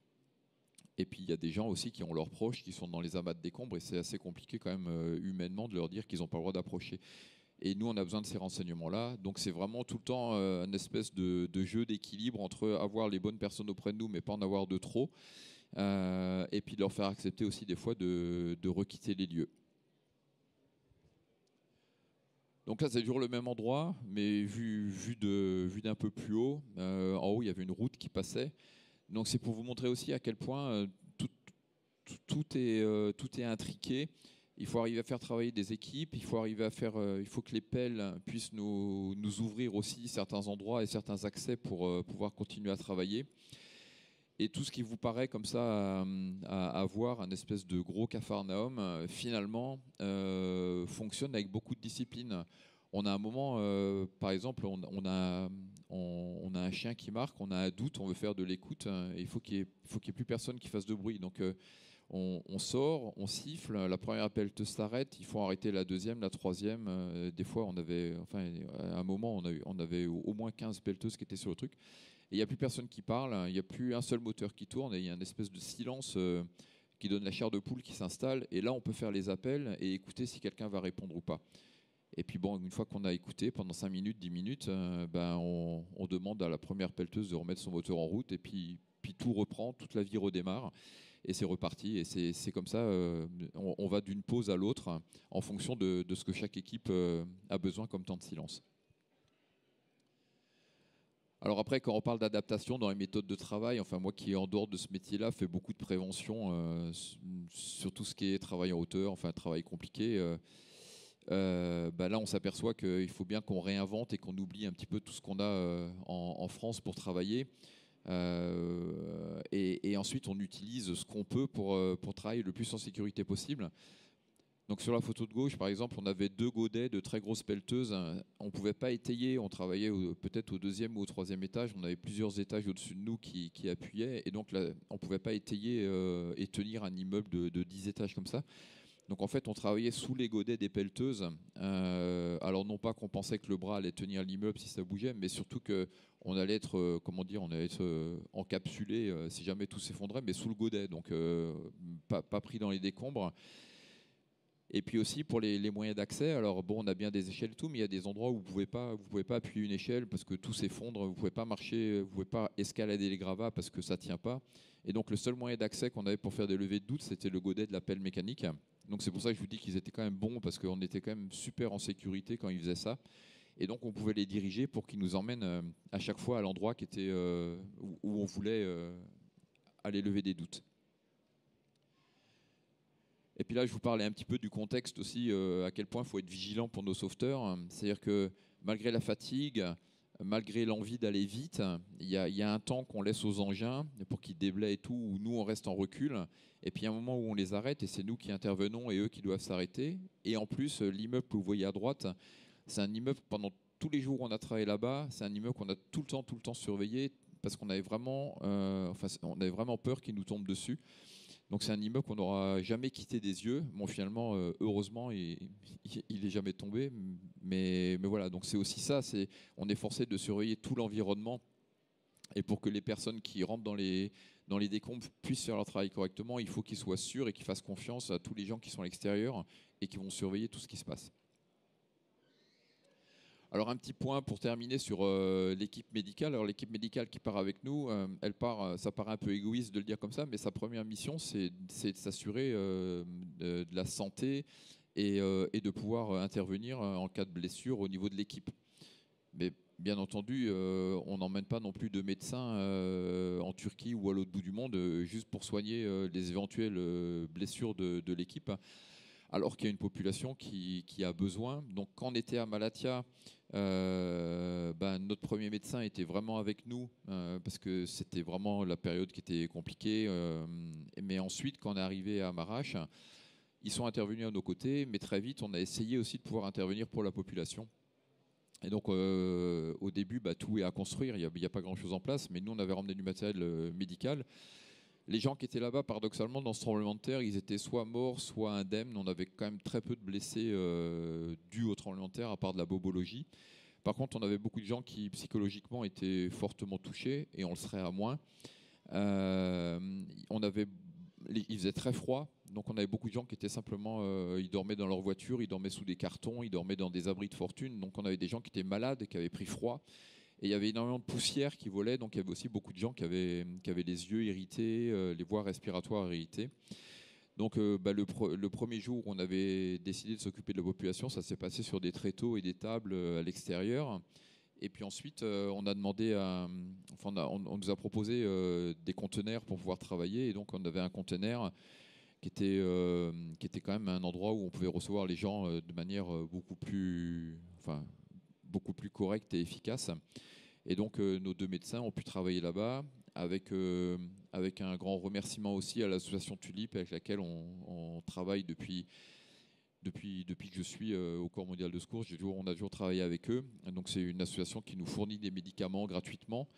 Et puis il y a des gens aussi qui ont leurs proches qui sont dans les amas de décombres, et c'est assez compliqué quand même humainement de leur dire qu'ils n'ont pas le droit d'approcher. Et nous, on a besoin de ces renseignements-là. Donc, c'est vraiment tout le temps une espèce de jeu d'équilibre entre avoir les bonnes personnes auprès de nous, mais pas en avoir de trop. Et puis de leur faire accepter aussi des fois de requitter les lieux. Donc là, c'est toujours le même endroit, mais vu d'un peu plus haut. En haut, il y avait une route qui passait. Donc, c'est pour vous montrer aussi à quel point tout est intriqué. Il faut arriver à faire travailler des équipes, il faut que les pelles puissent nous ouvrir aussi certains endroits et certains accès pour pouvoir continuer à travailler. Et tout ce qui vous paraît comme ça à voir, un espèce de gros capharnaüm, finalement fonctionne avec beaucoup de discipline. On a un moment, par exemple, on a un chien qui marque, on a un doute, on veut faire de l'écoute, et il faut qu'il y ait plus personne qui fasse de bruit. Donc on sort, on siffle, la première pelleteuse s'arrête, il faut arrêter la deuxième, la troisième. Des fois, à un moment, on avait au moins 15 pelleteuses qui étaient sur le truc. Et il n'y a plus personne qui parle, il n'y a plus un seul moteur qui tourne, et il y a une espèce de silence qui donne la chair de poule qui s'installe. Et là, on peut faire les appels et écouter si quelqu'un va répondre ou pas. Et puis bon, une fois qu'on a écouté pendant 5 minutes, 10 minutes, on demande à la première pelleteuse de remettre son moteur en route, et puis tout reprend, toute la vie redémarre, et c'est reparti. Et c'est comme ça, on va d'une pause à l'autre en fonction de ce que chaque équipe a besoin comme temps de silence. Alors après, quand on parle d'adaptation dans les méthodes de travail, enfin moi qui en dehors de ce métier-là fais beaucoup de prévention sur tout ce qui est travail en hauteur, enfin travail compliqué. Là, on s'aperçoit qu'il faut bien qu'on réinvente et qu'on oublie un petit peu tout ce qu'on a en France pour travailler. Et ensuite, on utilise ce qu'on peut pour travailler le plus en sécurité possible. Donc sur la photo de gauche, par exemple, on avait 2 godets de très grosses pelleteuses. On ne pouvait pas étayer, on travaillait peut-être au 2e ou au 3e étage. On avait plusieurs étages au-dessus de nous qui appuyaient. Et donc là, on ne pouvait pas étayer et tenir un immeuble de 10 étages comme ça. Donc en fait, on travaillait sous les godets des pelleteuses. Alors non pas qu'on pensait que le bras allait tenir l'immeuble si ça bougeait, mais surtout qu'on allait être, on allait être encapsulé si jamais tout s'effondrait, mais sous le godet, donc pas pris dans les décombres. Et puis aussi pour les moyens d'accès, alors bon, on a bien des échelles et tout, mais il y a des endroits où vous pouvez pas appuyer une échelle parce que tout s'effondre, vous pouvez pas marcher, vous pouvez pas escalader les gravats parce que ça tient pas. Et donc le seul moyen d'accès qu'on avait pour faire des levées de doute, c'était le godet de la pelle mécanique. Donc c'est pour ça que je vous dis qu'ils étaient quand même bons, parce qu'on était quand même super en sécurité quand ils faisaient ça. Et donc on pouvait les diriger pour qu'ils nous emmènent à chaque fois à l'endroit qui était où on voulait aller lever des doutes. Et puis là, je vous parlais un petit peu du contexte aussi, à quel point il faut être vigilant pour nos sauveteurs. C'est-à-dire que malgré la fatigue, malgré l'envie d'aller vite, il y a un temps qu'on laisse aux engins pour qu'ils déblaient et tout, où nous, on reste en recul. Et puis il y a un moment où on les arrête, et c'est nous qui intervenons et eux qui doivent s'arrêter. Et en plus, l'immeuble que vous voyez à droite, c'est un immeuble, pendant tous les jours où on a travaillé là-bas, c'est un immeuble qu'on a tout le temps surveillé, parce qu'on avait on avait vraiment peur qu'il nous tombe dessus. Donc c'est un immeuble qu'on n'aura jamais quitté des yeux. Bon, finalement, heureusement, il est jamais tombé. Mais voilà, donc c'est aussi ça. On est forcé de surveiller tout l'environnement. Et pour que les personnes qui rentrent dans les décombres puissent faire leur travail correctement, il faut qu'ils soient sûrs et qu'ils fassent confiance à tous les gens qui sont à l'extérieur et qui vont surveiller tout ce qui se passe. Alors un petit point pour terminer sur l'équipe médicale. Alors l'équipe médicale qui part avec nous, ça paraît un peu égoïste de le dire comme ça, mais sa première mission, c'est de s'assurer de la santé et de pouvoir intervenir en cas de blessure au niveau de l'équipe. Mais bien entendu, on n'emmène pas non plus de médecins en Turquie ou à l'autre bout du monde juste pour soigner les éventuelles blessures de l'équipe, alors qu'il y a une population qui a besoin. Donc quand on était à Malatya, notre premier médecin était vraiment avec nous parce que c'était vraiment la période qui était compliquée. Mais ensuite, quand on est arrivé à Maraş, ils sont intervenus à nos côtés, mais très vite, on a essayé aussi de pouvoir intervenir pour la population. Et donc, au début, tout est à construire, il n'y a pas grand-chose en place, mais nous, on avait ramené du matériel médical. Les gens qui étaient là-bas, paradoxalement, dans ce tremblement de terre, ils étaient soit morts, soit indemnes. On avait quand même très peu de blessés dus au tremblement de terre, à part de la bobologie. Par contre, on avait beaucoup de gens qui, psychologiquement, étaient fortement touchés, et on le serait à moins. Il faisait très froid, donc on avait beaucoup de gens qui étaient simplement, ils dormaient dans leur voiture, ils dormaient sous des cartons, ils dormaient dans des abris de fortune. Donc on avait des gens qui étaient malades et qui avaient pris froid. Et il y avait énormément de poussière qui volait, donc il y avait aussi beaucoup de gens qui avaient les yeux irrités, les voies respiratoires irritées. Donc le premier jour où on avait décidé de s'occuper de la population, ça s'est passé sur des tréteaux et des tables à l'extérieur. Et puis ensuite, on nous a proposé des conteneurs pour pouvoir travailler. Et donc on avait un conteneur qui était quand même un endroit où on pouvait recevoir les gens de manière beaucoup plus correcte et efficace. Et donc nos 2 médecins ont pu travailler là-bas avec un grand remerciement aussi à l'association Tulip, avec laquelle on travaille depuis depuis que je suis au Corps mondial de secours, on a toujours travaillé avec eux. Donc c'est une association qui nous fournit des médicaments gratuitement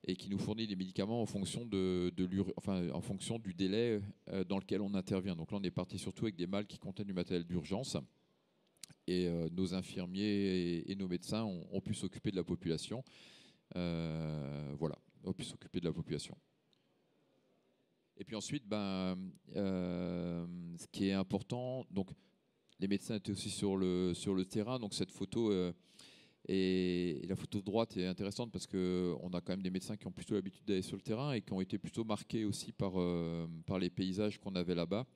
et qui nous fournit des médicaments en fonction, en fonction du délai dans lequel on intervient. Donc là, on est parti surtout avec des malles qui contiennent du matériel d'urgence. Et nos infirmiers et nos médecins ont pu s'occuper de la population. Ont pu s'occuper de la population. Et puis ensuite, ce qui est important, donc les médecins étaient aussi sur le terrain. Donc cette photo et la photo de droite est intéressante parce qu'on a quand même des médecins qui ont plutôt l'habitude d'aller sur le terrain et qui ont été plutôt marqués aussi par les paysages qu'on avait là-bas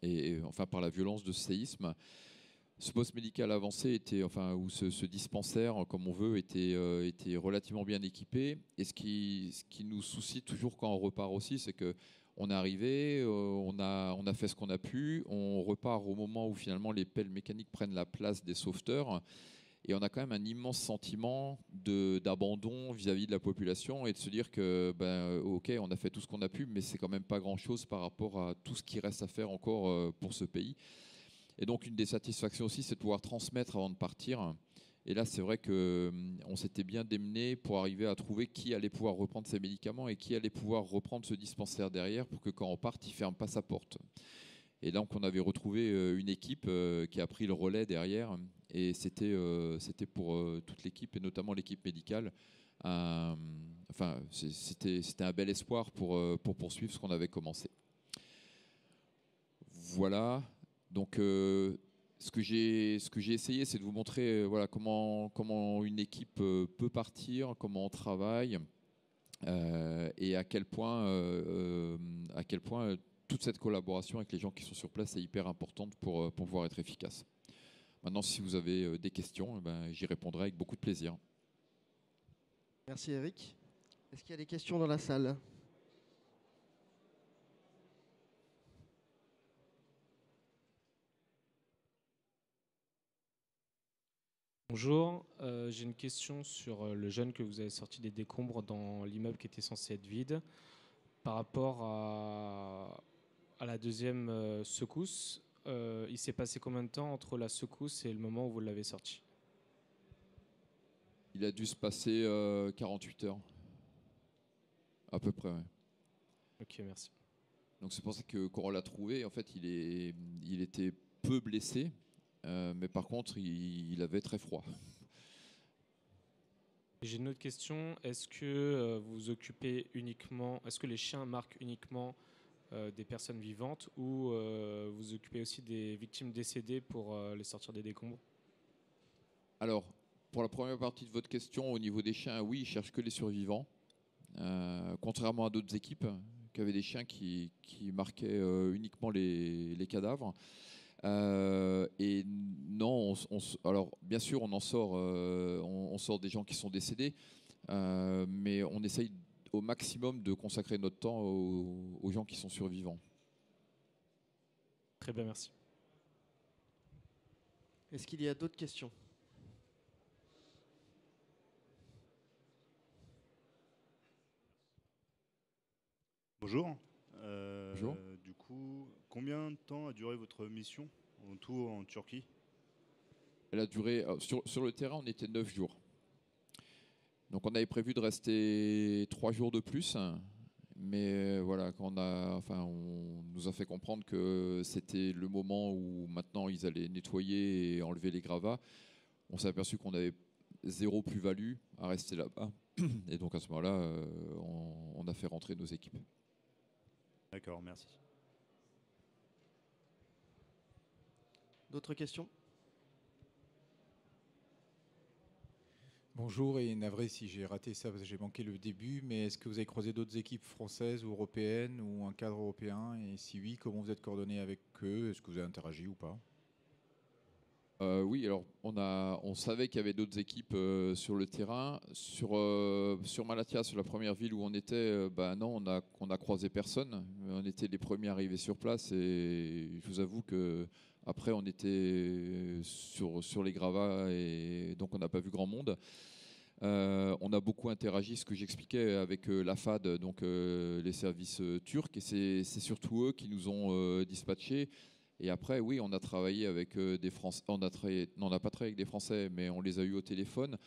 et par la violence de ce séisme. Ce poste médical avancé ou ce dispensaire, comme on veut, était relativement bien équipé. Et ce qui nous soucie toujours quand on repart aussi, c'est que on est arrivé, on a fait ce qu'on a pu, on repart au moment où finalement les pelles mécaniques prennent la place des sauveteurs. Et on a quand même un immense sentiment d'abandon vis-à-vis de la population et de se dire que, ok, on a fait tout ce qu'on a pu, mais c'est quand même pas grand-chose par rapport à tout ce qui reste à faire encore pour ce pays. Et donc, une des satisfactions aussi, c'est de pouvoir transmettre avant de partir. Et là, c'est vrai qu'on s'était bien démené pour arriver à trouver qui allait pouvoir reprendre ces médicaments et qui allait pouvoir reprendre ce dispensaire derrière pour que quand on parte, il ne ferme pas sa porte. Et donc, on avait retrouvé une équipe qui a pris le relais derrière. Et c'était pour toute l'équipe, et notamment l'équipe médicale. C'était un bel espoir pour poursuivre ce qu'on avait commencé. Voilà. Donc, ce que j'ai essayé, c'est de vous montrer comment une équipe peut partir, comment on travaille, et à quel point toute cette collaboration avec les gens qui sont sur place est hyper importante pour pouvoir être efficace. Maintenant, si vous avez des questions, j'y répondrai avec beaucoup de plaisir. Merci Eric. Est-ce qu'il y a des questions dans la salle ? Bonjour, j'ai une question sur le jeune que vous avez sorti des décombres dans l'immeuble qui était censé être vide. Par rapport à la deuxième secousse, il s'est passé combien de temps entre la secousse et le moment où vous l'avez sorti ? Il a dû se passer 48 heures, à peu près. Ouais. Ok, merci. Donc c'est pour ça que quand on l'a trouvé, en fait, il était peu blessé, mais par contre, il avait très froid. J'ai une autre question. Est-ce que vous occupez uniquement, est-ce que les chiens marquent uniquement des personnes vivantes ou vous occupez aussi des victimes décédées pour les sortir des décombres ? Alors, pour la première partie de votre question, au niveau des chiens, oui, ils cherchent que les survivants, contrairement à d'autres équipes qui avaient des chiens qui marquaient uniquement les cadavres. Et non, alors bien sûr, on sort des gens qui sont décédés, mais on essaye au maximum de consacrer notre temps aux gens qui sont survivants. Très bien, merci. Est-ce qu'il y a d'autres questions ? Bonjour. Bonjour. Du coup, combien de temps a duré votre mission en tout en Turquie ? Elle a duré, sur le terrain, on était 9 jours. Donc on avait prévu de rester 3 jours de plus, mais voilà, on nous a fait comprendre que c'était le moment où maintenant ils allaient nettoyer et enlever les gravats. On s'est aperçu qu'on avait zéro plus-value à rester là-bas. Et donc à ce moment-là, on a fait rentrer nos équipes. D'accord, merci. D'autres questions ? Bonjour et navré si j'ai raté ça parce que j'ai manqué le début, mais est-ce que vous avez croisé d'autres équipes françaises ou européennes ou un cadre européen ? Et si oui, comment vous êtes coordonné avec eux ? Est-ce que vous avez interagi ou pas ? Oui, alors on savait qu'il y avait d'autres équipes sur le terrain. Sur Malatya, sur la première ville où on était, non, on a croisé personne. On était les premiers arrivés sur place et je vous avoue que après on était sur les gravats et donc on n'a pas vu grand monde. On a beaucoup interagi, ce que j'expliquais avec la FAD, donc les services turcs, et c'est surtout eux qui nous ont dispatchés. Et après, oui, on a travaillé avec des Français. Non, on n'a pas travaillé avec des Français, mais on les a eus au téléphone.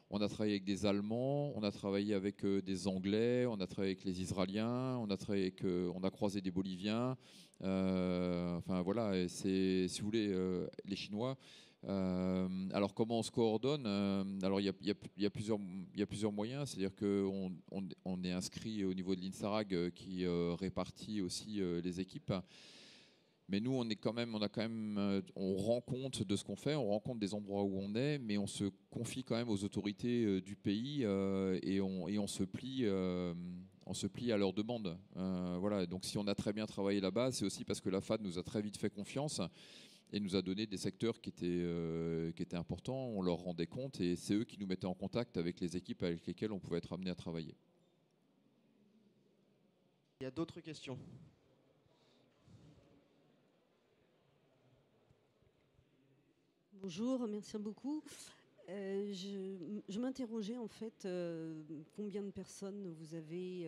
On a travaillé avec des Allemands, on a travaillé avec des Anglais, on a travaillé avec les Israéliens, on a croisé des Boliviens. Enfin voilà, et si vous voulez, les Chinois. Alors comment on se coordonne? Alors il y a plusieurs moyens, c'est-à-dire qu'on est inscrit au niveau de l'INSARAG qui répartit aussi les équipes. Mais nous, on rend compte de ce qu'on fait, on rend compte des endroits où on est, mais on se confie quand même aux autorités du pays et on se plie à leurs demandes. Voilà. Donc, si on a très bien travaillé là-bas, c'est aussi parce que la FAD nous a très vite fait confiance et nous a donné des secteurs qui étaient importants. On leur rendait compte et c'est eux qui nous mettaient en contact avec les équipes avec lesquelles on pouvait être amené à travailler. Il y a d'autres questions? Bonjour, merci beaucoup. Je m'interrogeais en fait combien de personnes vous avez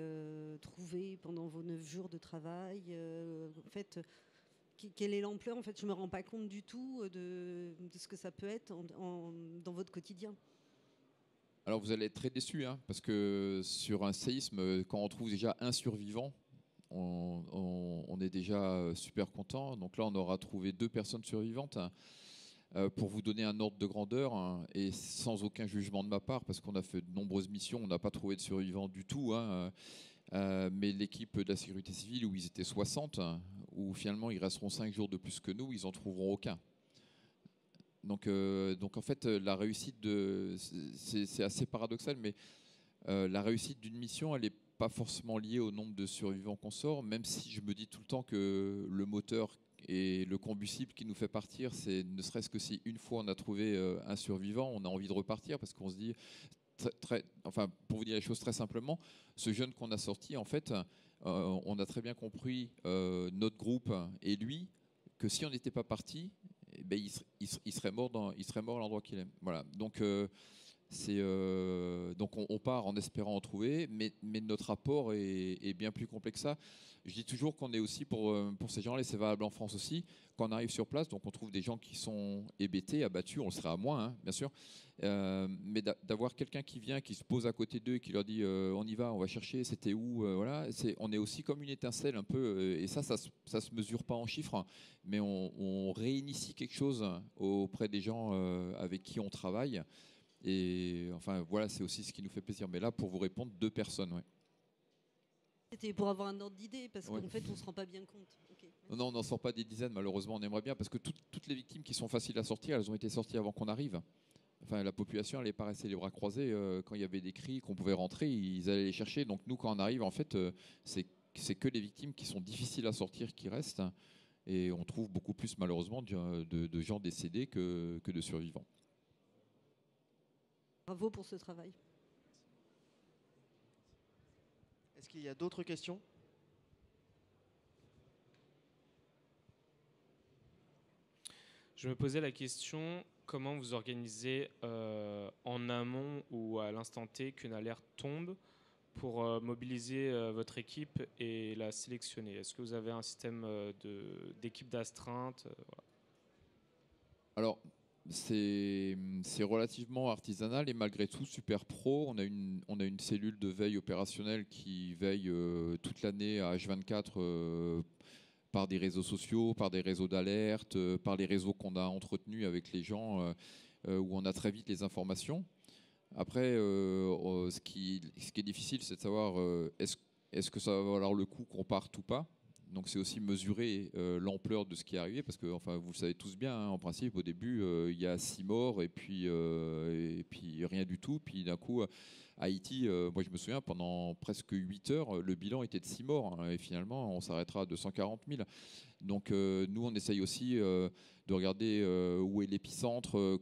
trouvées pendant vos 9 jours de travail. En fait, quelle est l'ampleur? En fait, je ne me rends pas compte du tout de ce que ça peut être dans votre quotidien. Alors vous allez être très déçus, hein, parce que sur un séisme, quand on trouve déjà un survivant, on est déjà super content. Donc là, on aura trouvé 2 personnes survivantes. Pour vous donner un ordre de grandeur, hein, et sans aucun jugement de ma part, parce qu'on a fait de nombreuses missions, on n'a pas trouvé de survivants du tout, hein, mais l'équipe de la sécurité civile, où ils étaient 60, où finalement ils resteront 5 jours de plus que nous, ils n'en trouveront aucun. Donc en fait, la réussite c'est assez paradoxal, mais la réussite d'une mission, elle n'est pas forcément liée au nombre de survivants qu'on sort, même si je me dis tout le temps que le moteur et le combustible qui nous fait partir, c'est ne serait-ce que si une fois on a trouvé un survivant, on a envie de repartir parce qu'on se dit, enfin, pour vous dire les choses très simplement, ce jeune qu'on a sorti, en fait, on a très bien compris, notre groupe et lui, que si on n'était pas parti, eh ben, il serait mort à l'endroit qu'il aime. Voilà. Donc on part en espérant en trouver, mais notre apport est bien plus complexe que ça. Je dis toujours qu'on est aussi pour ces gens-là, et c'est valable en France aussi, quand on arrive sur place, donc on trouve des gens qui sont hébétés, abattus, on le sera à moins, hein, bien sûr, mais d'avoir quelqu'un qui vient, qui se pose à côté d'eux et qui leur dit on y va, on va chercher, c'était où, voilà, on est aussi comme une étincelle un peu, et ça se mesure pas en chiffres, mais on réinitie quelque chose auprès des gens avec qui on travaille. Et enfin voilà, c'est aussi ce qui nous fait plaisir. Mais là, pour vous répondre, 2 personnes, ouais. C'était pour avoir un ordre d'idée, parce Ouais. qu'en fait, on ne se rend pas bien compte. Okay, Non, on n'en sort pas des dizaines, malheureusement, on aimerait bien, parce que toutes les victimes qui sont faciles à sortir, elles ont été sorties avant qu'on arrive. Enfin, la population, elle est pas restée les bras croisés. Quand il y avait des cris, qu'on pouvait rentrer, ils allaient les chercher. Donc nous, quand on arrive, en fait, c'est que les victimes qui sont difficiles à sortir qui restent. Et on trouve beaucoup plus, malheureusement, de gens décédés que de survivants. Bravo pour ce travail. Est-ce qu'il y a d'autres questions? Je me posais la question, comment vous organisez en amont ou à l'instant T qu'une alerte tombe pour mobiliser votre équipe et la sélectionner? Est-ce que vous avez un système d'équipe d'astreinte? Voilà. Alors, c'est relativement artisanal et malgré tout super pro. On a une cellule de veille opérationnelle qui veille toute l'année à H24 par des réseaux sociaux, par des réseaux d'alerte, par les réseaux qu'on a entretenus avec les gens où on a très vite les informations. Après, ce qui est difficile, c'est de savoir est-ce que ça va valoir le coup qu'on parte ou pas. Donc c'est aussi mesurer l'ampleur de ce qui est arrivé, parce que enfin, vous le savez tous bien, hein, en principe, au début, il y a 6 morts et puis rien du tout. Puis d'un coup, Haïti, moi je me souviens, pendant presque 8 heures, le bilan était de 6 morts. Hein, et finalement, on s'arrêtera à 240 000. Donc nous, on essaye aussi de regarder où est l'épicentre,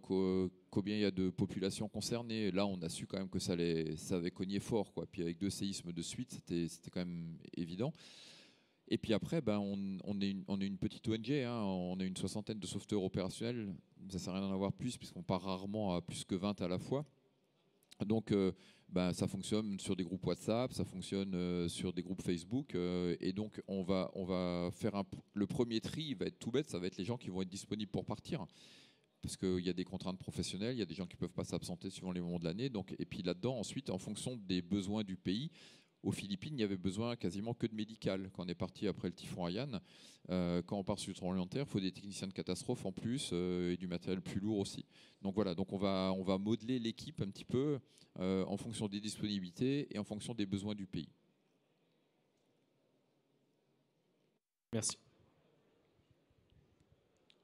combien il y a de populations concernées. Là, on a su quand même que ça avait cogné fort, quoi. Puis avec 2 séismes de suite, c'était quand même évident. Et puis après, ben, on est une petite ONG, hein, on a une 60aine de sauveteurs opérationnels. Ça ne sert à rien d'en avoir plus, puisqu'on part rarement à plus que 20 à la fois. Donc, ça fonctionne sur des groupes WhatsApp, ça fonctionne sur des groupes Facebook. Et donc, on va faire le premier tri, il va être tout bête, ça va être les gens qui vont être disponibles pour partir. Parce qu'il y a des contraintes professionnelles, il y a des gens qui ne peuvent pas s'absenter suivant les moments de l'année. Et puis là-dedans, ensuite, en fonction des besoins du pays, aux Philippines, il n'y avait besoin quasiment que de médical. Quand on est parti après le typhon Haiyan, quand on part sur le tremblement de terre, il faut des techniciens de catastrophe en plus et du matériel plus lourd aussi. Donc voilà, donc on va modeler l'équipe un petit peu en fonction des disponibilités et en fonction des besoins du pays. Merci.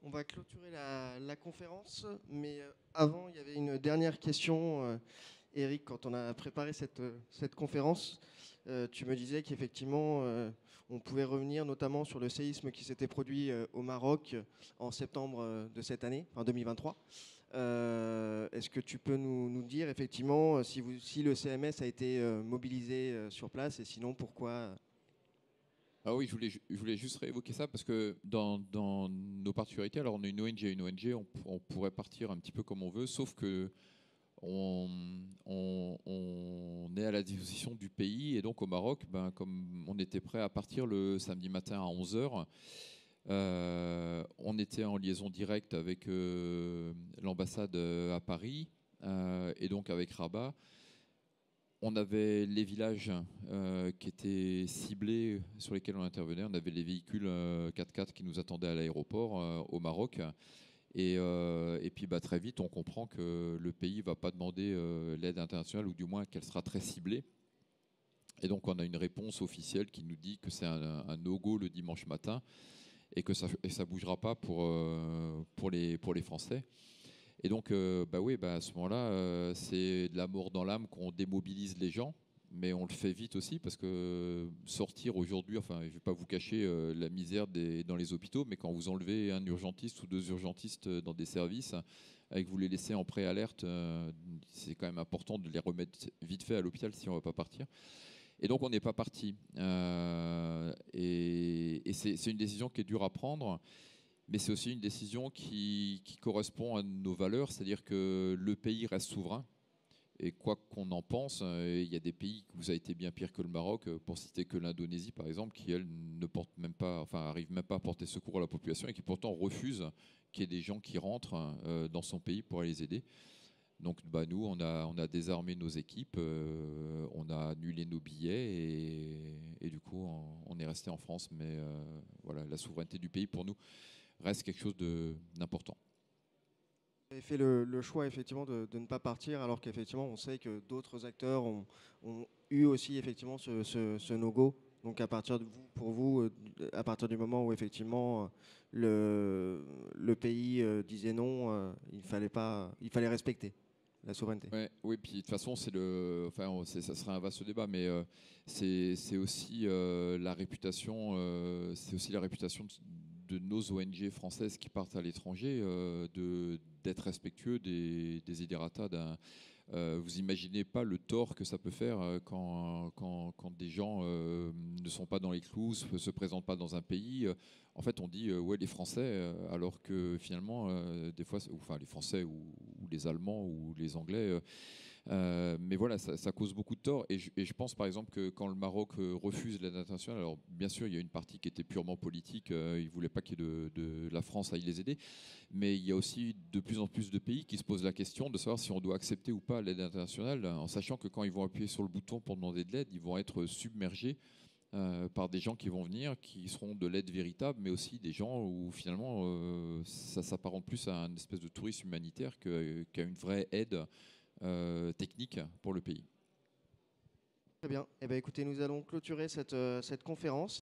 On va clôturer la conférence, mais avant, il y avait une dernière question. Eric, quand on a préparé cette conférence, tu me disais qu'effectivement, on pouvait revenir notamment sur le séisme qui s'était produit au Maroc en septembre de cette année, en 2023. Est-ce que tu peux nous dire effectivement si le CMS a été mobilisé sur place et sinon pourquoi? Ah oui, je voulais juste réévoquer ça parce que dans nos particularités, alors on est une ONG, on pourrait partir un petit peu comme on veut, sauf que on est à la disposition du pays et donc au Maroc, comme on était prêt à partir le samedi matin à 11h, on était en liaison directe avec l'ambassade à Paris et donc avec Rabat. On avait les villages qui étaient ciblés, sur lesquels on intervenait. On avait les véhicules 4x4 qui nous attendaient à l'aéroport au Maroc. Et puis très vite, on comprend que le pays ne va pas demander l'aide internationale, ou du moins qu'elle sera très ciblée. Et donc on a une réponse officielle qui nous dit que c'est un no-go le dimanche matin et que ça ne bougera pas pour les Français. Et donc, à ce moment-là, c'est de la mort dans l'âme qu'on démobilise les gens, mais on le fait vite aussi parce que sortir aujourd'hui, enfin, je ne vais pas vous cacher la misère dans les hôpitaux, mais quand vous enlevez un urgentiste ou 2 urgentistes dans des services et que vous les laissez en pré-alerte, c'est quand même important de les remettre vite fait à l'hôpital si on ne va pas partir. Et donc, on n'est pas parti. Et c'est une décision qui est dure à prendre. Mais c'est aussi une décision qui correspond à nos valeurs, c'est-à-dire que le pays reste souverain. Et quoi qu'on en pense, il y a des pays où ça a été bien pire que le Maroc, pour citer que l'Indonésie par exemple, qui elle ne porte même pas, enfin arrive même pas à porter secours à la population et qui pourtant refuse qu'il y ait des gens qui rentrent dans son pays pour aller les aider. Donc nous, on a désarmé nos équipes, on a annulé nos billets et du coup on est resté en France. Mais voilà, la souveraineté du pays pour nous reste quelque chose d'important. Vous avez fait le choix effectivement de ne pas partir, alors qu'effectivement on sait que d'autres acteurs ont eu aussi effectivement ce no-go. Donc à partir à partir du moment où effectivement le pays disait non, il fallait respecter la souveraineté. Oui, puis de toute façon ça sera un vaste débat, mais c'est aussi la réputation, de nos ONG françaises qui partent à l'étranger, d'être respectueux des desiderata d'un. Vous imaginez pas le tort que ça peut faire quand des gens ne sont pas dans les clous, se présentent pas dans un pays. En fait, on dit ouais les Français, alors que finalement des fois, les Français ou les Allemands ou les Anglais. Mais voilà, ça cause beaucoup de tort. Et je pense par exemple que quand le Maroc refuse l'aide internationale, alors bien sûr il y a une partie qui était purement politique, ils ne voulaient pas qu'il y ait de la France aille les aider, mais il y a aussi de plus en plus de pays qui se posent la question de savoir si on doit accepter ou pas l'aide internationale, en sachant que quand ils vont appuyer sur le bouton pour demander de l'aide, ils vont être submergés par des gens qui vont venir, qui seront de l'aide véritable, mais aussi des gens où finalement ça s'apparente plus à une espèce de tourisme humanitaire qu'à une vraie aide technique pour le pays. Très bien. Eh bien, écoutez, nous allons clôturer cette conférence.